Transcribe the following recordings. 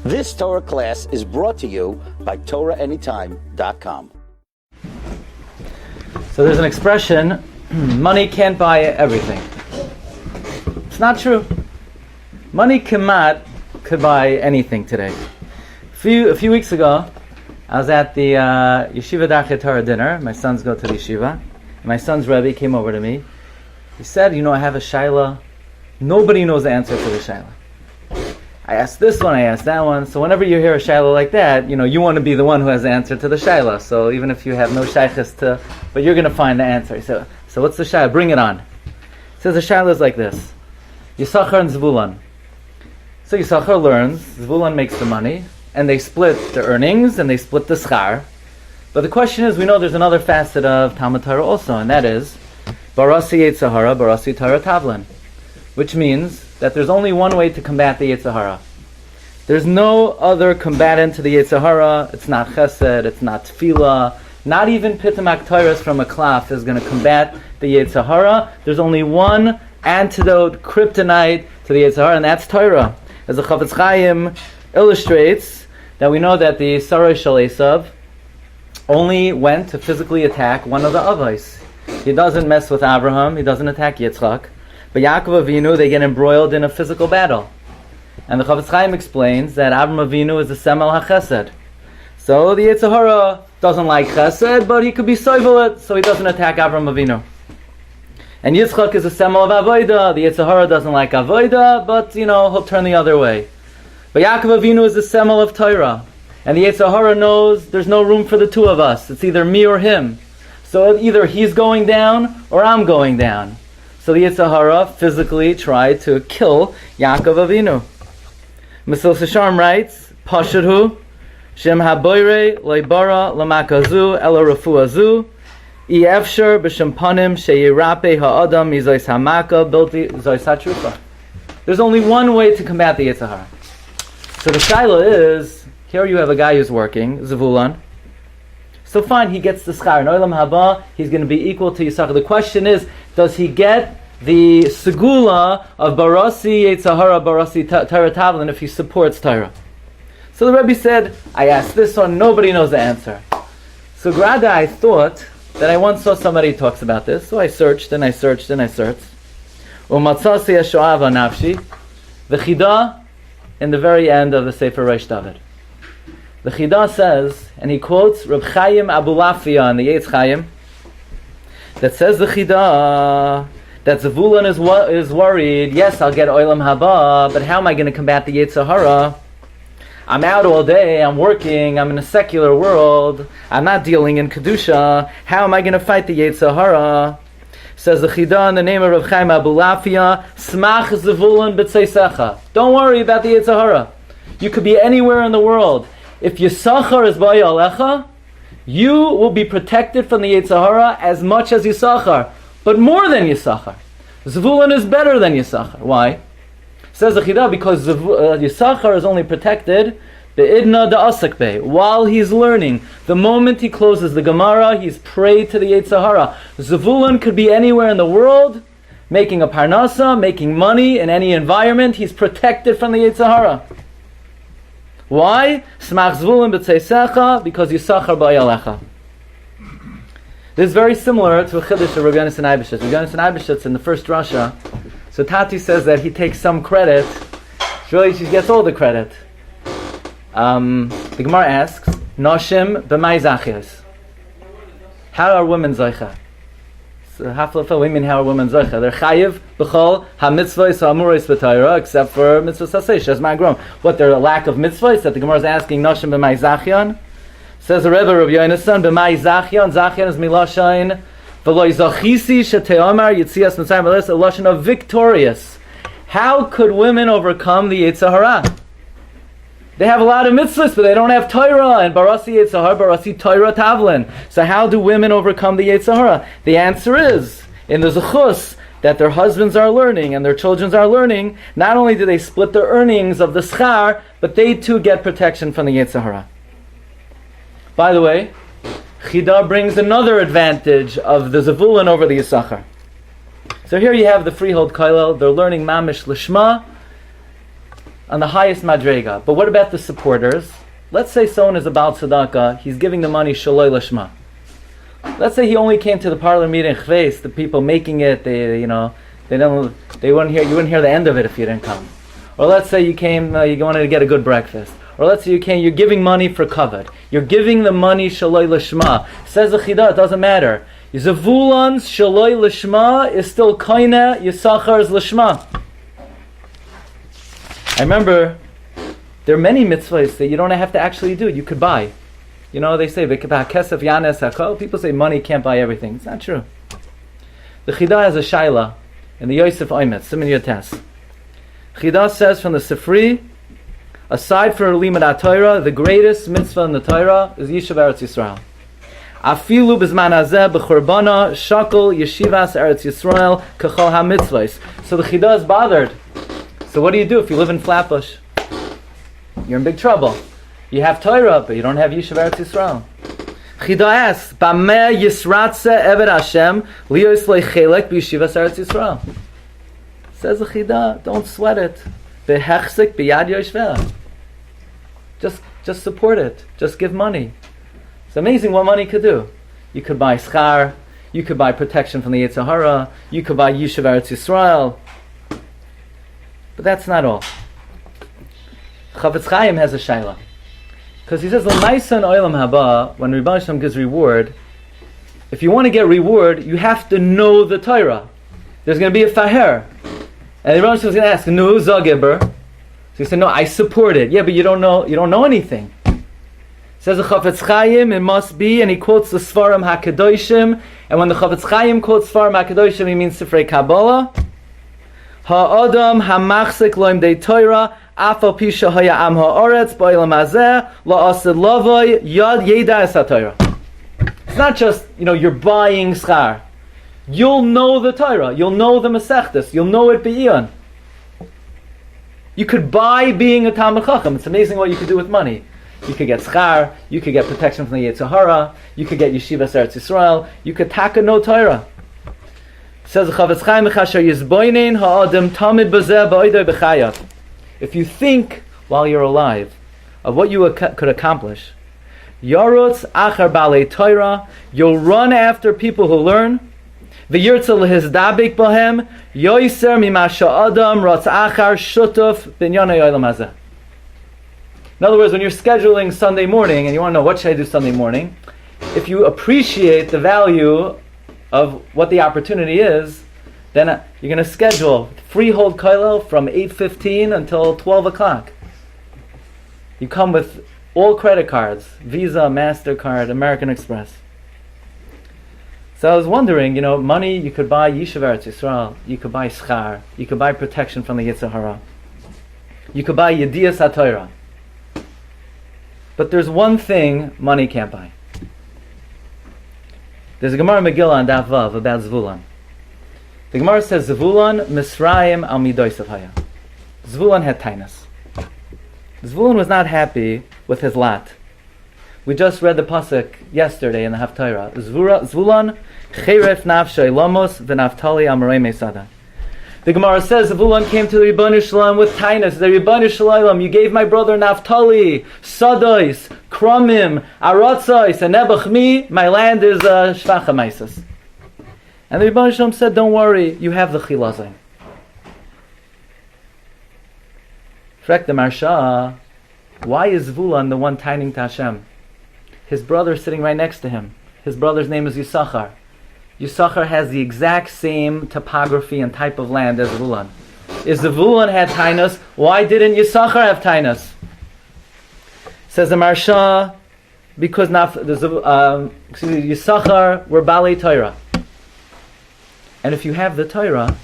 This Torah class is brought to you by TorahAnytime.com. So there's an expression, money can't buy everything. It's not true. Money could buy anything today. A few weeks ago, I was at the Yeshiva Darchei Torah dinner. My sons go to the yeshiva. And my son's Rabbi came over to me. He said, I have a shaila. Nobody knows the answer to the shaila. I asked this one, I asked that one. So whenever you hear a shaila like that, you want to be the one who has the answer to the shaila. So even if you have no shaykhis but you're going to find the answer. So what's the shaila? Bring it on. It says the shaila is like this. Yisachar and Zvulun. So Yisachar learns, Zvulun makes the money, and they split the earnings, and they split the schar. But the question is, we know there's another facet of Talmud Torah also, and that is, Barasi Yetzer Hara, Barasi Torah Tavlin. Which means that there's only one way to combat the Yetzer Hara. There's no other combatant to the Yetzer Hara. It's not chesed, it's not tefillah, not even pitam aktoros from a klaf is going to combat the Yetzer Hara. There's only one antidote, kryptonite to the Yetzer Hara, and that's Torah. As the Chafetz Chaim illustrates, that we know that the Sarai Shel Esav only went to physically attack one of the Avos. He doesn't mess with Abraham, he doesn't attack Yitzchak. But Yaakov Avinu, they get embroiled in a physical battle. And the Chafetz Chaim explains that Avraham Avinu is the Semel HaChesed. So the Yetzer Hara doesn't like Chesed, but he could be soivelet, so he doesn't attack Avraham Avinu. And Yitzchak is a Semel of Avodah. The Yetzer Hara doesn't like Avodah, but he'll turn the other way. But Yaakov Avinu is the Semel of Torah. And the Yetzer Hara knows there's no room for the two of us. It's either me or him. So either he's going down or I'm going down. So the Yetzer Hara physically tried to kill Yaakov Avinu. Mesil Sisharm writes, Pashadhu, Shem haboire leibara lamakazu ela refuazu, efshar b'shem panim sheyirape ha'adam mizois hamaka bilti zois hatrufa. There's only one way to combat the Yetzer Hara. So the shaila is, here you have a guy who's working, Zavulon. So fine, he gets the schar. In Olam Haba, he's going to be equal to Yisachar. The question is, does he get the segula of Barasi Yetzer Hara, Barasi Torah Tavlin if he supports Torah? So the Rebbe said, I asked this one, nobody knows the answer. So Grada, I thought that I once saw somebody who talks about this, so I searched and I searched and I searched. Umatzasi Eshoava Nafshi, the Chida in the very end of the Sefer Reish David. The Chida says, and he quotes Reb Chaim Abulafia in the Yetz Chaim, that says the Chida that Zavulun is worried, yes, I'll get Olam Haba, but how am I going to combat the Yetzer Hara? I'm out all day, I'm working, I'm in a secular world, I'm not dealing in Kedusha, how am I going to fight the Yetzer Hara? Says the Chida in the name of Reb Chaim Abulafia, Smach Zavulun b'tzeisecha. Don't worry about the Yetzer Hara. You could be anywhere in the world. If Yisachar is ba'yalecha, you will be protected from the Yetzer Hara as much as Yisachar, but more than Yisachar. Zvulun is better than Yisachar. Why? Says the Chida, because Yisachar is only protected be'idna da'asak be, while he's learning. The moment he closes the Gemara, he's prey to the Yetzer Hara. Zvulun could be anywhere in the world, making a parnasa, making money in any environment. He's protected from the Yetzer Hara. Why? Smach Zvulun b'tzeisecha, because Yisachar ba'yalecha. This is very similar to a chiddush of Rabbi Yonasan Eibeshitz. Rabbi Yonasan Eibeshitz in the first Rasha, so Tati says that he takes some credit. Really, she gets all the credit. The Gemara asks, Noshim b'mai zachias. How are women zoicha? So haflafa women, how are women zoicha? They're chayiv b'chol ha-mitzvahs ha-amuros b'Torah, except for mitzvahs ha-seish, as ma'agrom. What, there a lack of mitzvahs that the Gemara is asking Noshim b'mai zachian? Says the Rebbe, Rabbi Yonasan, b'mai zachian. Zachian is milashain v'lo zachisi sheteomar yitzias mitzrayim v'les, a lashon of victorious. How could women overcome the Yetzer Hara? They have a lot of mitzvahs, but they don't have Torah, and Barasi Yetzer Hara, Barasi Torah Tavlin. So how do women overcome the Yetzer Hara? The answer is, in the Zechus, that their husbands are learning and their children are learning, not only do they split their earnings of the schar, but they too get protection from the Yetzer Hara. By the way, Chida brings another advantage of the Zavulun over the Yisachar. So here you have the Freehold Kollel, they're learning Mamish Lishma, on the highest madrega. But what about the supporters? Let's say someone is about tzedakah, he's giving the money shaloi lishma. Let's say he only came to the parlor meeting chveis, the people making it, they wouldn't hear the end of it if you didn't come. Or let's say you came, you wanted to get a good breakfast. Or let's say you came, you're giving money for kavod. You're giving the money shaloi lishma. Says the Chida, it doesn't matter. Zavulon's shaloi lishma is still koine, Yisachar's lishma. I remember there are many mitzvahs that you don't have to actually do. You could buy. You know, they say, kesef yanes hakol. People say money can't buy everything. It's not true. The Chida has a shaila in the Yosef Oimet, Siman Yotes. Chida says from the Sifri, aside from Limud Torah, the greatest mitzvah in the Torah is Yishuv Eretz Yisrael. Afilu b'zman hazeh b'churbana shakol yeshivas Eretz Yisrael kachol ha-mitzvahs. So the Chida is bothered. So what do you do if you live in Flatbush? You're in big trouble. You have Torah, but you don't have Yishuv Eretz Yisrael. Chida asks, Bameh Yisratze Eved Hashem Liyos Leichelek B'Yeshivas Eretz Yisrael. Says the Chida, don't sweat it. Behechsik b'yad yoshveh. Just support it. Just give money. It's amazing what money could do. You could buy schar. You could buy protection from the Yetzer Hara. You could buy Yishuv Eretz Yisrael. But that's not all. Chafetz Chaim has a shaila. Because he says, L'maisa in Olam Haba, when Rebbe Hashem gives reward, if you want to get reward, you have to know the Torah. There's going to be a faher. And Rebbe Hashem is going to ask, No, Zageber. So he said, no, I support it. Yeah, but you don't know anything. Says the Chafetz Chaim, it must be, and he quotes the Sfarim HaKadoshim, and when the Chafetz Chaim quotes Sfarim HaKadoshim, he means Sifrei Kabbalah. Ha'adam ha'machzik lo'imdei Torah, afal pisha haya am ha'oretz ba'olam hazeh la'asid lavoi yad yeda es ha'Torah. It's not just, you're buying schar. You'll know the Torah. You'll know the Masechtas. You'll know it be'iyun. You could buy being a Talmid Chacham. It's amazing what you could do with money. You could get schar. You could get protection from the Yetzer Hara. You could get Yeshivas Eretz Yisrael. You could taka no Torah. Says the Chafetz Chaim, Yizboinen ha'adam tamid bazeh ba'odei b'chayav. If you think while you're alive of what you could accomplish, Yarutz achar balei Torah, you'll run after people who learn. V'yirtza lehizdabik bohem, yoiser mimasha adam ratz achar shutuf binyanei olam hazeh. In other words, when you're scheduling Sunday morning and you want to know what should I do Sunday morning, if you appreciate the value of what the opportunity is, then you're going to schedule Freehold Kollel from 8:15 until 12 o'clock. You come with all credit cards, Visa, MasterCard, American Express. So I was wondering, money, you could buy Yishuv Eretz Yisrael, you could buy schar, you could buy protection from the Yetzer Hara, you could buy Yediyas HaTorah. But there's one thing money can't buy. There's a Gemara Megillah on Daf Vav about Zvulun. The Gemara says, Zvulun Misraim al midoisav haya. Zvulun had tainus. Zvulun was not happy with his lot. We just read the pasuk yesterday in the Haftarah. Zvulun cheref nafshay lamos v'naftali al marei mesada. The Gemara says Zvulun came to the Ribbonu Shalom with tainus. The Ribbonu Shalom, you gave my brother Naftali, Sadois, Kromim, Aratzos, and Nebachmi, my land is Shvacha Maisis. And the Ribbonu Shalom said, don't worry, you have the Chilazai. Frek the Marsha, why is Zvulun the one taining to Hashem? His brother is sitting right next to him. His brother's name is Yisachar. Yisachar has the exact same topography and type of land as Zvulun. If Zvulun had tainus, why didn't Yisachar have tainus? Says the Marsha, because Yisachar were Balei Torah. And if you have the Torah,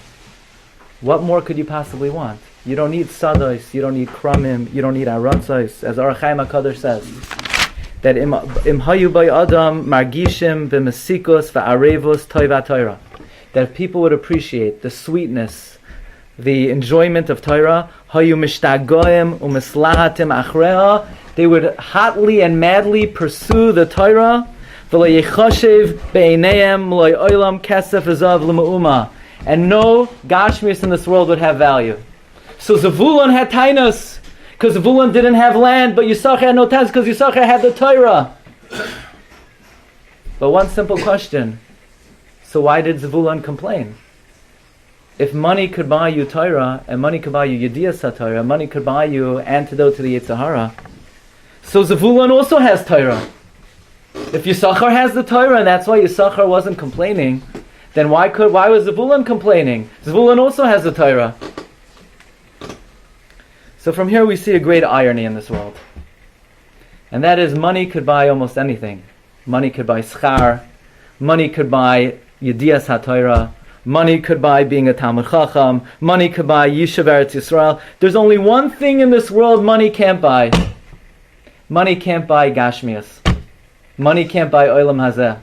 what more could you possibly want? You don't need Sados, you don't need Kromim, you don't need Aratzos, as Orach Chaim HaKadosh says. That im hayu by adam margishim b'mesikos v'arevos toiva Torah. That if people would appreciate the sweetness, the enjoyment of Torah, hayu mishtagoyim u'mislahatim achreha, they would hotly and madly pursue the Torah. V'lo yechoshev be'eineim loy olam kesef ezav l'ma'uma. And no gashmius in this world would have value. So Zavulun had tainos, because Zavulun didn't have land, but Yisachar had no tainos, because Yisachar had the Torah. But one simple question. So why did Zavulun complain? If money could buy you Torah, and money could buy you Yediyas HaTorah, money could buy you antidote to the Yetzer Hara, so Zavulun also has Torah. If Yisachar has the Torah, and that's why Yisachar wasn't complaining, then why was Zavulun complaining? Zavulun also has the Torah. So from here we see a great irony in this world. And that is, money could buy almost anything. Money could buy schar, money could buy Yediyas HaTorah, money could buy being a Talmud Chacham, money could buy Yishuv Eretz Yisrael. There's only one thing in this world money can't buy. Money can't buy Gashmias. Money can't buy Olam Hazeh.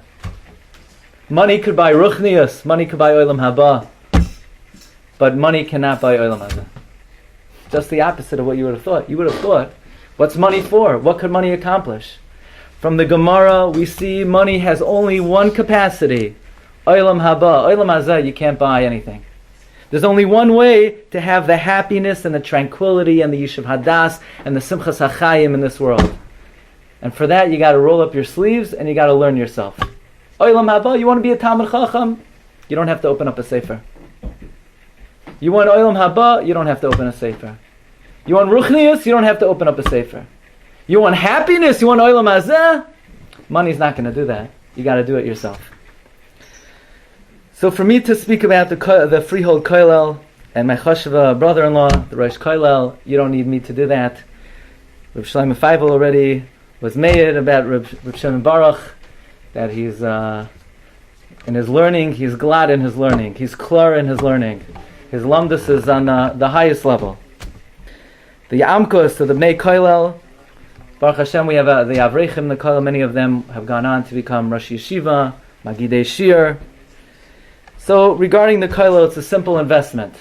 Money could buy Ruchnius, money could buy Olam Haba, but money cannot buy Olam Hazeh. Just the opposite of what you would have thought. You would have thought, what's money for? What could money accomplish? From the Gemara, we see money has only one capacity. Olam Haba, Olam Hazeh, you can't buy anything. There's only one way to have the happiness and the tranquility and the Yishuv Hadas and the Simchas HaChayim in this world. And for that, you got to roll up your sleeves and you got to learn yourself. Olam Haba, you want to be a Talmud Chacham? You don't have to open up a sefer. You want Olam Haba? You don't have to open a sefer. You want Ruchnius? You don't have to open up a sefer. You want happiness? You want Olam Hazeh? Money's not going to do that. You got to do it yourself. So for me to speak about the Freehold Kollel and my Chashva brother-in-law, the Rosh Kollel, you don't need me to do that. Reb Shlomo Feivel already was made about Reb Shimon Baruch, that he's in his learning, he's glad in his learning, he's klar in his learning. His lamdus is on the highest level. The Yamkos, so the Bnei Kollel, Baruch Hashem, we have the Avrechim, the Kollel, many of them have gone on to become Rosh Yeshiva, Magidei Shiur. So regarding the Kollel, it's a simple investment.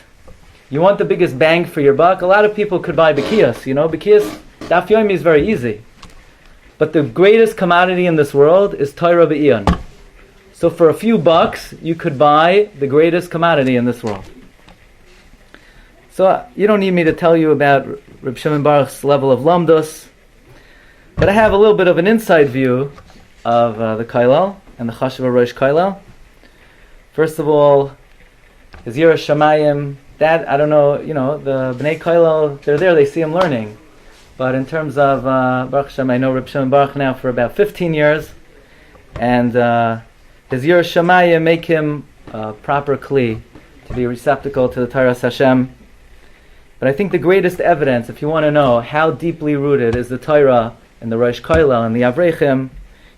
You want the biggest bang for your buck? A lot of people could buy Bekiyas, Bekiyas, Daf Yomi is very easy. But the greatest commodity in this world is Torah B'Iyon. So for a few bucks, you could buy the greatest commodity in this world. So you don't need me to tell you about Reb Shimon Baruch's level of lamdus, but I have a little bit of an inside view of the Kollel and the Chashva Rosh Kollel. First of all, his Yiras Shamayim, that, I don't know, the Bnei Kollel, they're there, they see him learning. But in terms of, Baruch Hashem, I know Reb Shimon Baruch now for about 15 years, and his Yiras Shamayim make him a proper kli, to be a receptacle to the Torah Hashem. But I think the greatest evidence, if you want to know how deeply rooted is the Torah and the Rosh Kollel and the Avrechim,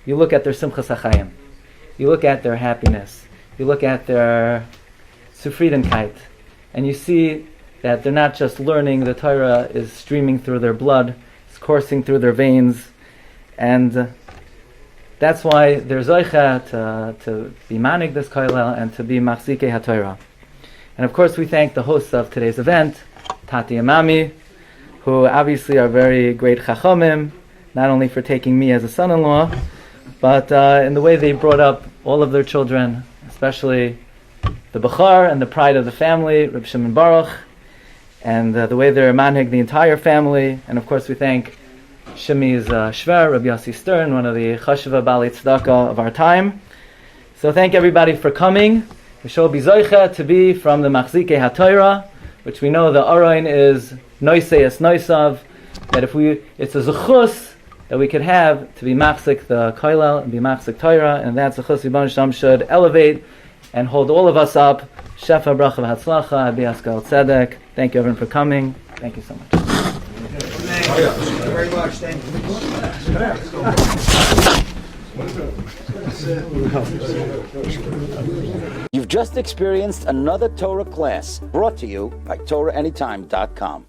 you look at their Simchas HaChayim. You look at their happiness. You look at their Zufriedenkeit. And you see that they're not just learning, the Torah is streaming through their blood, it's coursing through their veins. And that's why they're Zoicha to be manig this Kollel and to be Machzikei HaTorah. And of course we thank the hosts of today's event, Tati and Mami, who obviously are very great chachomim, not only for taking me as a son-in-law, but in the way they brought up all of their children, especially the Bechar and the pride of the family, Reb Shimon Baruch, and the way they're manhig the entire family. And of course we thank Shimi's Shver, Rabbi Yossi Stern, one of the Chashva Bali Tzedakah of our time. So thank everybody for coming. We shall be zoicha to be from the Machzikei HaTorah, which we know the Arayin is noisei es noisav, that it's a zechus that we could have to be machzik the Kollel and be machzik Torah, and that zechus Yibon Sham should elevate and hold all of us up. Shefa bracha v'hatzlacha, bi'askal tzedek. Thank you everyone for coming. Thank you so much. Thank you very much. Thank you. You've just experienced another Torah class brought to you by TorahAnytime.com.